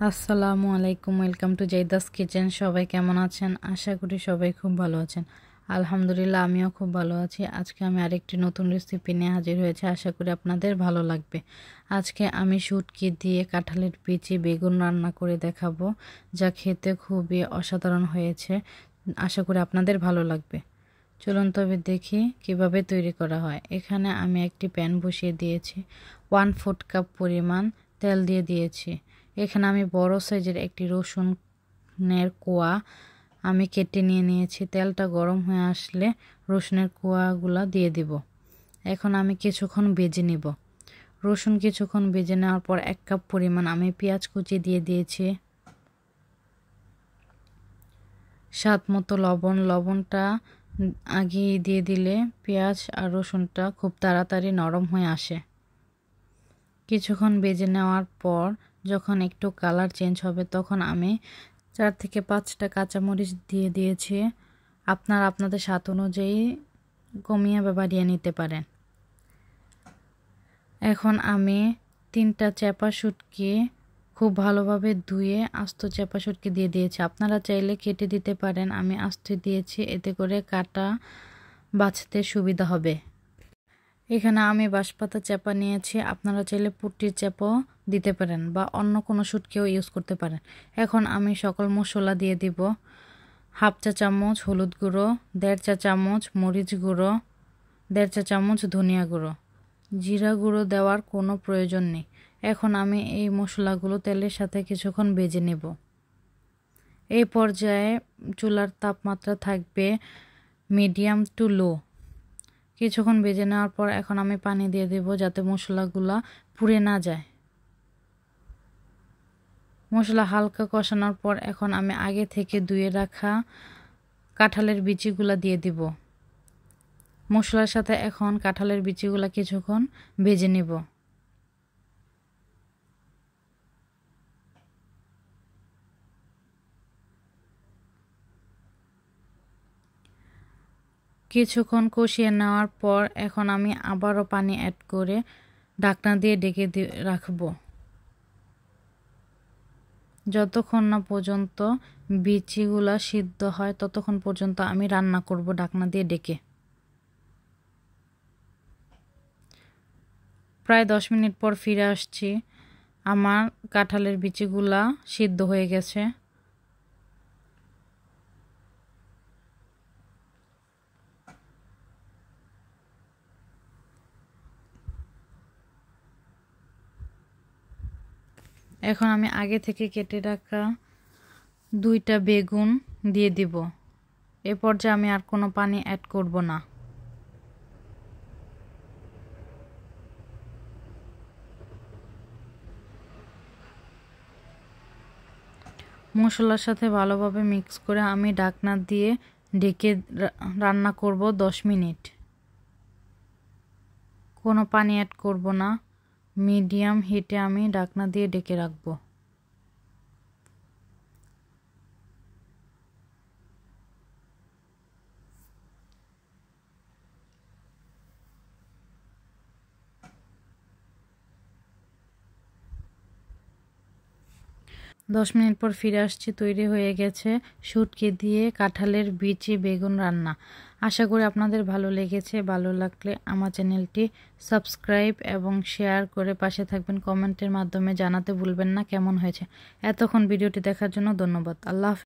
আসসালামু আলাইকুম, welcome to জাইদাস kitchen. সবাই কেমন আছেন? আশা করি সবাই খুব ভালো আছেন। আলহামদুলিল্লাহ, আমিও খুব ভালো আছি। আজকে আমি আরেকটি নতুন রেসিপি নিয়ে হাজির হয়েছে, আশা করি আপনাদের ভালো লাগবে। আজকে আমি শুটকি দিয়ে কাঁঠালের বিচি বেগুন রান্না করে দেখাবো, যা খেতে খুবই অসাধারণ হয়েছে। আশা করি আপনাদের ভালো লাগবে। চলুন তবে দেখি কিভাবে তৈরি করা হয়। এখানে আমি একটি প্যান বসিয়ে দিয়েছি, 1/4 কাপ পরিমাণ তেল দিয়ে দিয়েছি। এখানে আমি বড় সাইজের একটি রসুনের কোয়া আমি কেটে নিয়েছি। তেলটা গরম হয়ে আসলে রসুনের কোয়াগুলা দিয়ে দিব। এখন আমি কিছুক্ষণ ভেজে নিব। রসুন কিছুক্ষণ ভেজে নেওয়ার পর 1 কাপ পরিমাণ আমি পেঁয়াজ কুচি দিয়ে দিয়েছি। স্বাদ মতো লবণটা আগে দিয়ে দিলে পেঁয়াজ আর রসুনটা খুব তাড়াতাড়ি নরম হয়ে আসে। কিছুক্ষণ ভেজে নেওয়ার পর যখন একটু কালার চেঞ্জ হবে তখন আমি 4 থেকে 5টা কাঁচামরিচ দিয়ে দিয়েছি। আপনারা আপনাদের স্বাদ অনুযায়ী কমিয়ে বা বাড়িয়ে নিতে পারেন। এখন আমি 3টা চেপা শুটকি খুব ভালোভাবে ধুয়ে আস্ত চেপা শুটকি দিয়ে দিয়েছি। আপনারা চাইলে কেটে দিতে পারেন, আমি আস্ত দিয়েছি, এতে করে কাটা বাছতে সুবিধা হবে। এখানে আমি বাঁশপাতা চাপা নিয়েছি, আপনারা চাইলে পুটির চাপাও দিতে পারেন বা অন্য কোনো শুটকিও ইউজ করতে পারেন। এখন আমি সকল মশলা দিয়ে দিব। 1/2 চা চামচ হলুদ গুঁড়ো, 1.5 চা চামচ মরিচ গুঁড়ো, 1.5 চা চামচ ধনিয়া গুঁড়ো। জিরা গুঁড়ো দেওয়ার কোনো প্রয়োজন নেই। এখন আমি এই মশলাগুলো তেলের সাথে কিছুক্ষণ ভেজে নেব। এই পর্যায়ে চুলার তাপমাত্রা থাকবে মিডিয়াম টু লো। কিছুক্ষণ ভেজে নেওয়ার পর এখন আমি পানি দিয়ে দেব, যাতে মশলাগুলা পুড়ে না যায়। মশলা হালকা কষানোর পর এখন আমি আগে থেকে ধুয়ে রাখা কাঁঠালের বিচিগুলা দিয়ে দিব। মশলার সাথে এখন কাঁঠালের বিচিগুলা কিছুক্ষণ ভেজে নেব। কিছুক্ষণ কষিয়ে নেওয়ার পর এখন আমি আবারও পানি অ্যাড করে ঢাকনা দিয়ে ঢেকে রাখবো, যতক্ষণ না পর্যন্ত বিচিগুলা সিদ্ধ হয় ততক্ষণ পর্যন্ত আমি রান্না করব ঢাকনা দিয়ে ঢেকে। প্রায় 10 মিনিট পর ফিরে আসছি। আমার কাঁঠালের বিচিগুলা সিদ্ধ হয়ে গেছে। এখন আমি আগে থেকে কেটে রাখা 2টা বেগুন দিয়ে দিব। এ পর্যায়ে আমি আর কোনো পানি অ্যাড করব না। মশলার সাথে ভালোভাবে মিক্স করে আমি ঢাকনা দিয়ে ঢেকে রান্না করব 10 মিনিট। কোনো পানি অ্যাড করব না। মিডিয়াম হিটে আমি ঢাকনা দিয়ে ঢেকে রাখবো। দশ মিনিট পর ফিরে আসছি। তৈরি হয়ে গেছে শুটকি দিয়ে কাঁঠালের বিচি বেগুন রান্না। আশা করি আপনাদের ভালো লেগেছে। ভালো লাগলে আমার চ্যানেলটি সাবস্ক্রাইব এবং শেয়ার করে পাশে থাকবেন। কমেন্টের মাধ্যমে জানাতে ভুলবেন না কেমন হয়েছে। এতক্ষণ ভিডিওটি দেখার জন্য ধন্যবাদ। আল্লাহ হাফেজ।